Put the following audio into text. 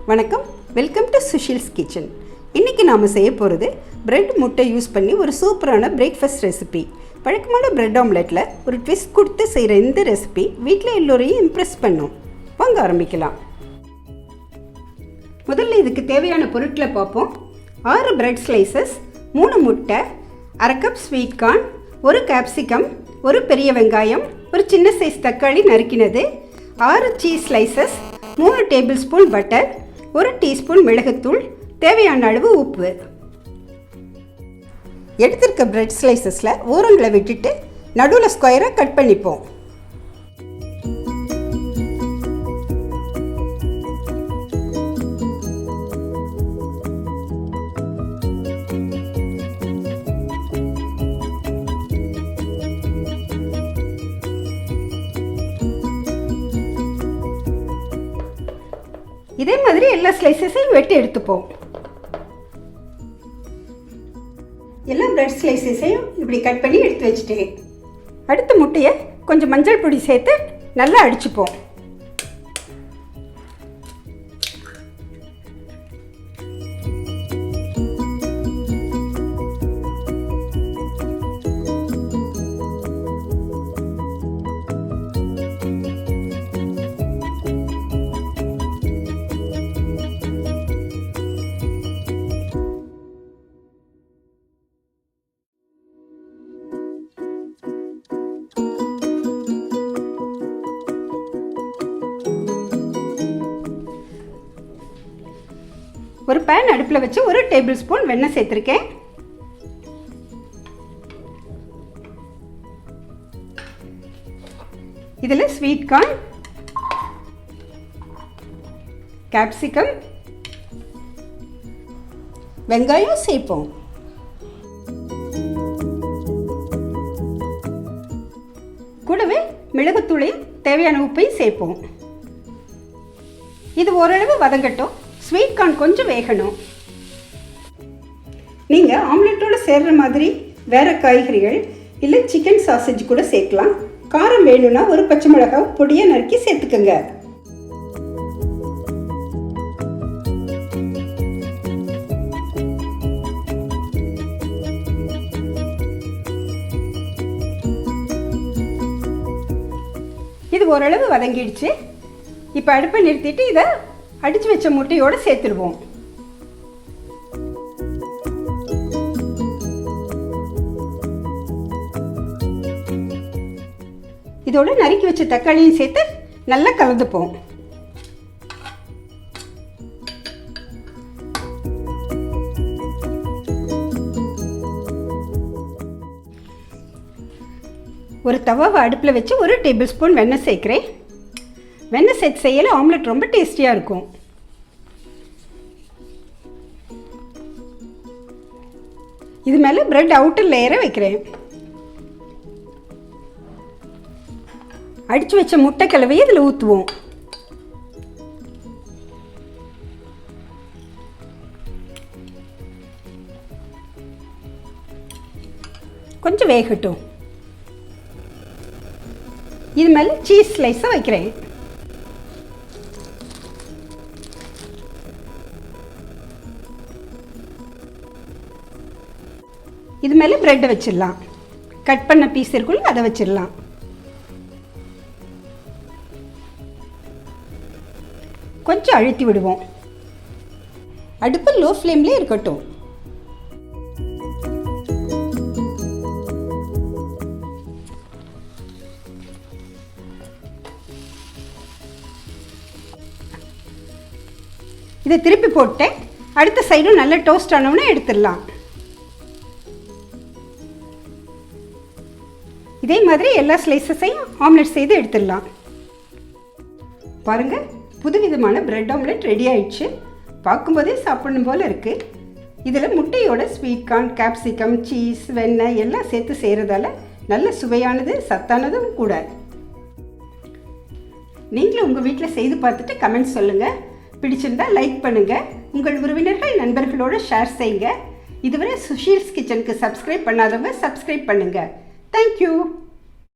வணக்கம், welcome to Sushil's kitchen. இன்றைக்கி நாம் செய்ய போகிறது பிரெட் முட்டை யூஸ் பண்ணி ஒரு சூப்பரான பிரேக்ஃபாஸ்ட் ரெசிபி. பழக்கமான பிரெட் ஆம்லெட்டில் ஒரு ட்விஸ்ட் கொடுத்து செய்கிற இந்த ரெசிபி வீட்டில் எல்லோரையும் இம்ப்ரெஸ் பண்ணும். வாங்க ஆரம்பிக்கலாம். முதல்ல இதுக்கு தேவையான பொருட்களை பார்ப்போம். 6 பிரெட் ஸ்லைசஸ், 3 முட்டை, 1/2 கப் ஸ்வீட் கார்ன், 1 கேப்சிகம், 1 பெரிய வெங்காயம், ஒரு சின்ன சைஸ் தக்காளி நறுக்கினது, 6 cheese slices, 3 tablespoon butter, 1 teaspoon மிளகுத்தூள், தேவையான அளவு உப்பு. எடுத்திருக்க பிரெட் ஸ்லைசஸில் ஓரங்களை விட்டுட்டு நடுவில் ஸ்கொயராக கட் பண்ணிப்போம். இதே மாதிரி எல்லா ஸ்லைசஸையும் வெட்டி எடுத்துப்போம். எல்லா பிரெட் ஸ்லைசஸையும் இப்படி கட் பண்ணி எடுத்து வச்சுட்டேன். அடுத்த முட்டையை கொஞ்சம் மஞ்சள் பொடி சேர்த்து நல்லா அடிச்சுப்போம். ஒரு பேன் அடுப்பில் வச்சு 1 டேபிள் ஸ்பூன் வெண்ணெய் சேர்த்துருக்கேன். இதில் ஸ்வீட் கார்ன், கேப்சிகம், வெங்காயம் சேர்ப்போம். கூடவே மிளகுத்தூளையும் தேவையான உப்பையும் சேர்ப்போம். இது ஓரளவு வதங்கட்டும். ஸ்வீட் கார்ன் கொஞ்சம் வேகணும். நீங்கள் ஆம்லெட்டோடு சேர்கிற மாதிரி வேறு காய்கறிகள் இல்லை சிக்கன் சாசேஜ் கூட சேர்க்கலாம். காரம் வேணும்னா 1 பச்சை மிளகாய் பொடியை நறுக்கி சேர்த்துக்கோங்க. இது ஓரளவு வதங்கிடுச்சு. இப்போ அடுப்பை நிறுத்திட்டு இதை அடித்து வச்ச முட்டையோடு சேர்த்துடுவோம். இதோட நறுக்கி வச்ச தக்காளியும் சேர்த்து நல்லா கலந்துப்போம். ஒரு தவாவை அடுப்பில் வச்சு 1 டேபிள் ஸ்பூன் வெண்ணெய் சேர்க்குறேன். வெண்ணெய் சேர்த்து செய்யல ஆம்லெட் ரொம்ப டேஸ்டியாக இருக்கும். இது மேலே பிரெட் அவுட்டர் லேயரை வைக்கிறேன். அடித்து வச்ச முட்டை கலவையை இதில் ஊற்றுவோம். கொஞ்சம் வேகட்டும். இது மேலே சீஸ் ஸ்லைஸை வைக்கிறேன். இது மேலே ப்ரெட்டை வச்சிடலாம். கட் பண்ண பீஸ் இருக்குள்ள அதை வச்சிடலாம். கொஞ்சம் அழுத்தி விடுவோம். அடுப்பு லோ ஃப்ளேம்லேயே இருக்கட்டும். இதை திருப்பி போட்டு அடுத்த சைடும் நல்லா டோஸ்ட் ஆனவுடனே எடுத்துடலாம். இதே மாதிரி எல்லா ஸ்லைசஸையும் ஆம்லெட் செய்து எடுத்துடலாம். பாருங்கள், புதுவிதமான பிரெட் ஆம்லெட் ரெடி ஆயிடுச்சு. பார்க்கும்போதே சாப்பிடணும் போல் இருக்குது. இதில் முட்டையோட ஸ்வீட் கார்ன், கேப்சிகம், சீஸ், வெண்ணெய் எல்லாம் சேர்த்து செய்கிறதால நல்ல சுவையானது, சத்தானதும் கூட. நீங்களும் உங்கள் வீட்டில் செய்து பார்த்துட்டு கமெண்ட் சொல்லுங்கள். பிடிச்சிருந்தா லைக் பண்ணுங்கள். உங்கள் உறவினர்கள், நண்பர்களோடு ஷேர் செய்யுங்க. இதுவரை சுஷீல்ஸ் கிச்சனுக்கு சப்ஸ்கிரைப் பண்ணாதவங்க சப்ஸ்கிரைப் பண்ணுங்கள். Thank you.